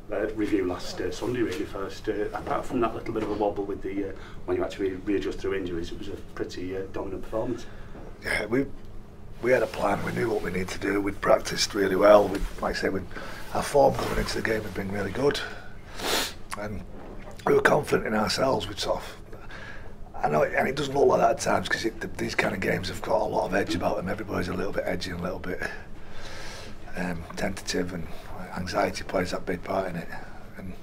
review last Sunday, really, first. Apart from that little bit of a wobble with the when you actually readjust through injuries, it was a pretty dominant performance. Yeah, we had a plan. We knew what we needed to do. We'd practiced really well. Like I say, our form coming into the game had been really good, and we were confident in ourselves. We'd sort of, I know, and it doesn't look like that at times because these kind of games have got a lot of edge about them. Everybody's a little bit edgy and a little bit tentative, and anxiety plays that big part in it. And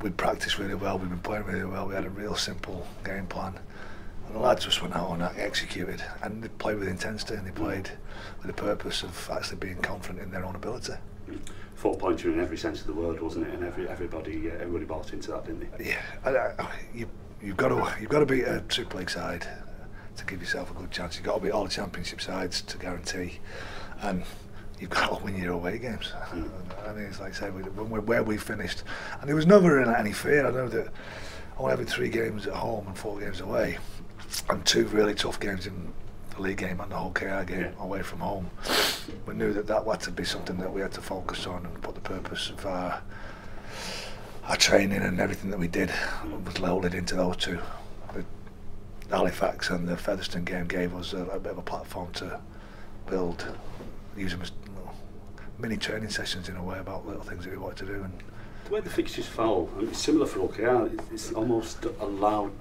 we'd practiced really well. We've been playing really well. We had a real simple game plan. And the lads just went out and executed, and they played with intensity, and they played with the purpose of actually being confident in their own ability. 4-pointer in every sense of the word, wasn't it? And everybody bought into that, didn't they? Yeah, you've got to beat a Super League side to give yourself a good chance. You've got to beat all the Championship sides to guarantee, and you've got to win your away games. I mean, it's like I say, where we finished, and there was never any fear. I know that I won every 3 games at home and 4 games away, and 2 really tough games in the league game and the Hull KR game away from home. We knew that had to be something that we had to focus on and put the purpose of our training and everything that we did was loaded into those 2. The Halifax and the Featherstone game gave us a bit of a platform to build, use them as mini training sessions in a way about little things that we wanted to do. And the way the fixtures fall, I mean, it's similar for Hull KR. It's almost allowed.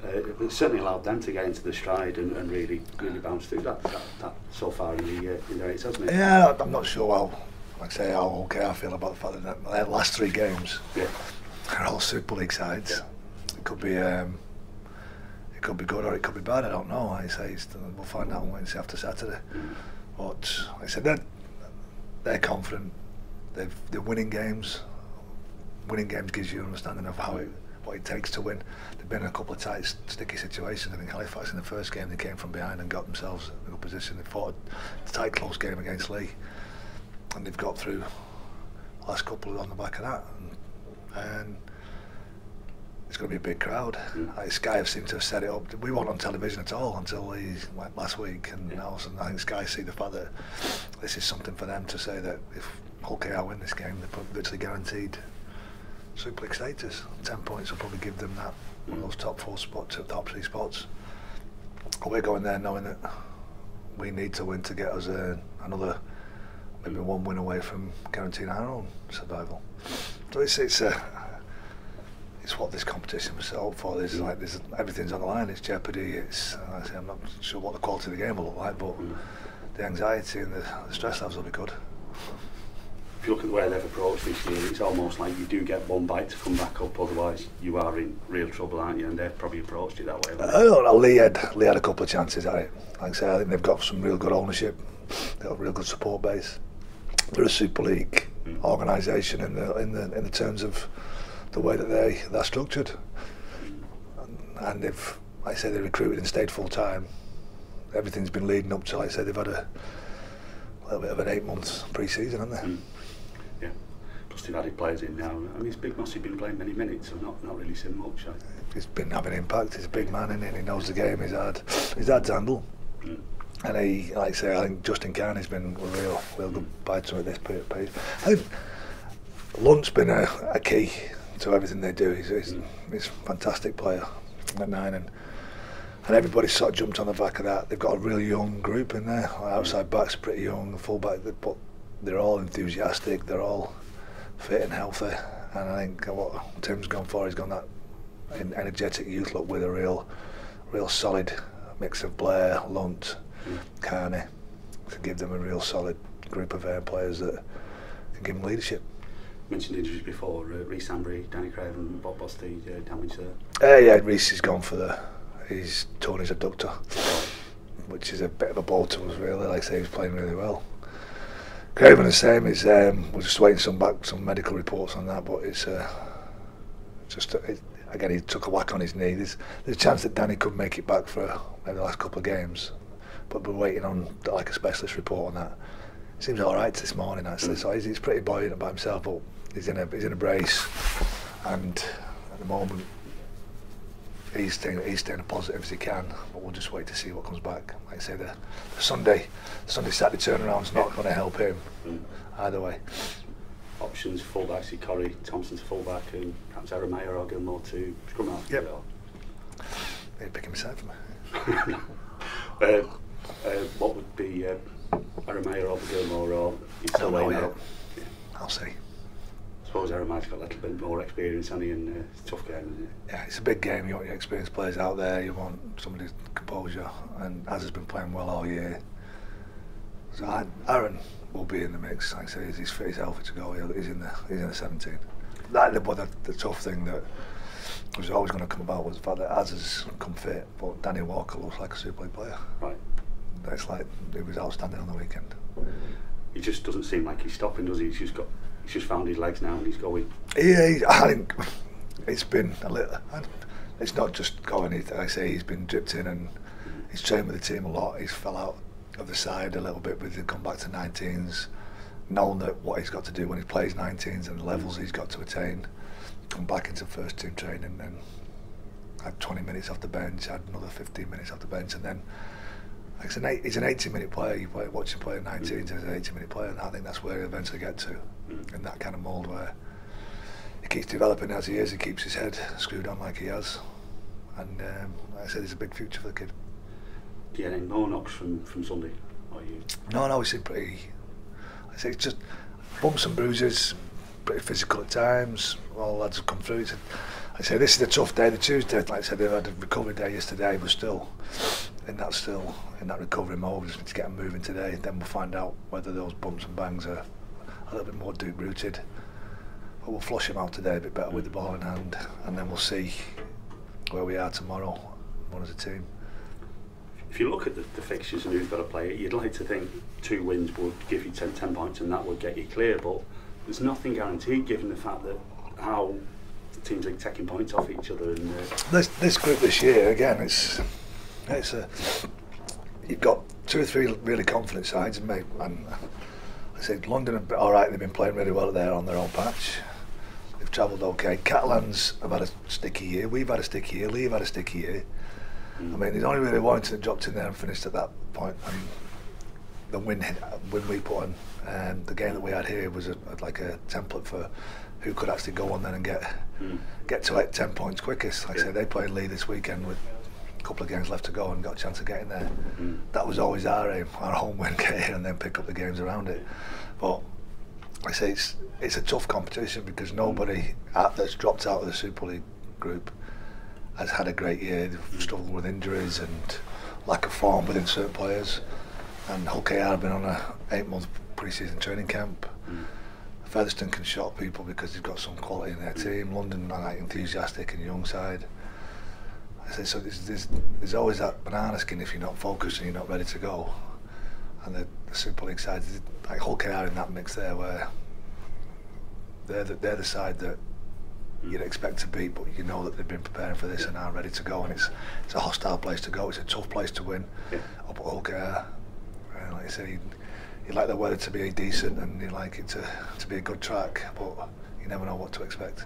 It certainly allowed them to get into the stride and really bounce through that so far in the race, hasn't it? Yeah, I'm not sure like I say, how Hull KR feel about the fact that their last 3 games are all Super League sides. Yeah. It could be good or it could be bad. I don't know. Like I say, we'll find out on Wednesday after Saturday. But like I said, they're confident. They're winning games. Winning games gives you an understanding of what it takes to win. They've been in a couple of tight, sticky situations. I think Halifax in the first game, they came from behind and got themselves in a good position. They fought a tight, close game against Leigh, and they've got through the last couple on the back of that. And it's going to be a big crowd. Sky have seemed to have set it up. We weren't on television at all until last week, and all of a sudden I think Sky see the fact that this is something for them to say that if Hull KR win this game, they're literally guaranteed Super League status. 10 points will probably give them that, one of those top 4 spots, top 3 spots. But we're going there knowing that we need to win to get us another, maybe 1 win away from guaranteeing our own survival. So it's what this competition was set up for. Everything's on the line. It's jeopardy. I'm not sure what the quality of the game will look like, but the anxiety and the stress levels will be good. If you look at the way they've approached this year, it's almost like you do get one bite to come back up, otherwise you are in real trouble, aren't you? And they've probably approached it that way. I don't know. Leigh had a couple of chances at it. Like I say, I think they've got some real good ownership. They've got a real good support base. They're a Super League organisation in the terms of the way that they're structured, and they've, like I say, they recruited and stayed full time. Everything's been leading up to, like I say, they've had a little bit of an 8 months pre-season, haven't they? Yeah. Plus they've added players in now. I mean, it's Big Mossy been playing many minutes, so not really seen much. He's been having impact. He's a big man, isn't he? He knows the game. He's hard to handle. And he, like I say, I think Justin Carney's been a real good biter at this pace. I think Lunt's been a key to everything they do. He's a fantastic player at 9, and everybody's sort of jumped on the back of that. They've got a really young group in there. Outside backs pretty young, full back, but they're all enthusiastic. They're all fit and healthy. And I think what Tim's gone for, he's gone that energetic youth look with a real solid mix of Blair, Lunt, Carney, to give them a real solid group of players that can give them leadership. Mentioned injuries before, Reece Ambry, Danny Craven, what's the damage there? Yeah, Reece has gone for he's torn his adductor, which is a bit of a blow to us really. Like I say, he was playing really well. Craven the same, we're just waiting some medical reports on that, but it's again, he took a whack on his knee. There's a chance that Danny could make it back for maybe the last couple of games, but we're waiting on like a specialist report on that. He seems all right this morning actually, so he's pretty buoyant about himself, but he's in a brace, and at the moment he's staying as positive as he can, but we'll just wait to see what comes back. Like I say, the Sunday Saturday turnaround's not going to help him either way. options, fullbacks, Corey Thompson's fullback, and perhaps Eremayor or Gilmore to scrum out. Yep. They'd pick him aside for me. What would be Eremayor or Gilmore, or I don't know yet. Yeah. I'll see. I suppose Eremayor's got a little bit more experience, hasn't he, in a tough game, isn't it? Yeah, it's a big game. You want your experienced players out there. You want somebody's composure, and Az has been playing well all year. So Aaron will be in the mix. Like I say, he's fit, he's healthy to go. He's in the 17. The tough thing that was always going to come about was the fact that Az has come fit, but Danny Walker looks like a Super League player. Right. It's like he was outstanding on the weekend. He just doesn't seem like he's stopping, does he? He's just found his legs now and he's going. Yeah, I think it's been a little. It's not just going. Like I say, he's been dripped in and he's trained with the team a lot. He's fell out of the side a little bit, but he's come back to 19s, knowing that what he's got to do when he plays 19s and the levels he's got to attain. Come back into first team training and had 20 minutes off the bench, had another 15 minutes off the bench, and then. He's an 80-minute player. You watch him play at 19s as an 80-minute player, and I think that's where he'll eventually get to, in that kind of mould where he keeps developing as he is. He keeps his head screwed on like he has, and like I said, there's a big future for the kid. Do you get any more knocks from Sunday? Or you? No, we seem pretty. I say it's just bumps and bruises, pretty physical at times. All lads have come through. I say this is a tough day, the Tuesday. Like I said, they had a recovery day yesterday, but still in that recovery mode. We just need to get them moving today. Then we'll find out whether those bumps and bangs are a little bit more deep rooted. But we'll flush them out today a bit better with the ball in hand, and then we'll see where we are tomorrow, one as a team. If you look at the fixtures and who's got to play it, you'd like to think 2 wins would give you 10 points and that would get you clear, but there's nothing guaranteed given the fact that how teams are taking points off each other. And this group this year, again, it's you've got 2 or 3 really confident sides, and I said London are all right. They've been playing really well there on their own patch. They've travelled okay. Catalans have had a sticky year. We've had a sticky year. Lee've had a sticky year. I mean, there's only really Warrington that dropped in there and finished at that point. And the win we put on, the game that we had here was like a template for who could actually go on then and get to 10 points quickest. Like I say, they played Lee this weekend with a couple of games left to go and got a chance of getting there. That was always our aim, our home win, get here and then pick up the games around it. But like I say, it's a tough competition because nobody that's dropped out of the Super League group has had a great year. They've struggled with injuries and lack of form within certain players. And Hull KR have been on a 8-month pre-season training camp. Featherstone can shock people because they've got some quality in their team. London are like enthusiastic and young side. I say, so there's always that banana skin if you're not focused and you're not ready to go. And the Super League side, like Hull KR in that mix there, where they're the side that you'd expect to beat, but you know that they've been preparing for this and are ready to go. And it's a hostile place to go. It's a tough place to win up at Hull KR. And like I say, you like the weather to be decent and you like it to be a good track, but you never know what to expect.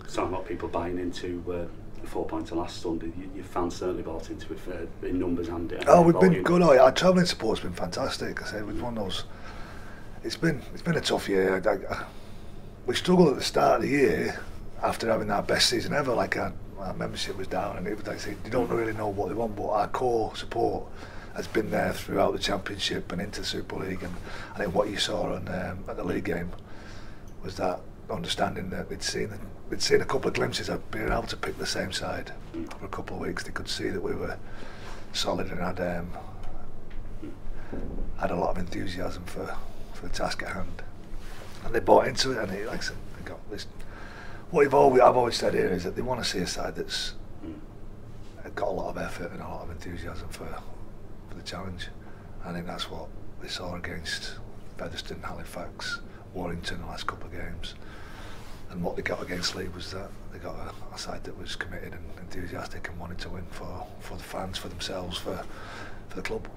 Some lot of people buying into the 4 points last Sunday. Your fans certainly bought into it in numbers and we've volume. been good. Our travelling support's been fantastic. I said we've won those. It's been a tough year. We struggled at the start of the year after having our best season ever. Like our membership was down, and it was like you don't really know what they want, but our core support has been there throughout the Championship and into the Super League. And I think what you saw at the league game was that understanding that they'd seen a couple of glimpses of being able to pick the same side for a couple of weeks. They could see that we were solid and had a lot of enthusiasm for the task at hand. And they bought into it, and like I said, they got this. What I've always said here is that they want to see a side that's got a lot of effort and a lot of enthusiasm for the challenge. I think that's what they saw against Featherstone, Halifax, Warrington the last couple of games. And what they got against Lee was that they got a side that was committed and enthusiastic and wanted to win for the fans, for themselves, for the club.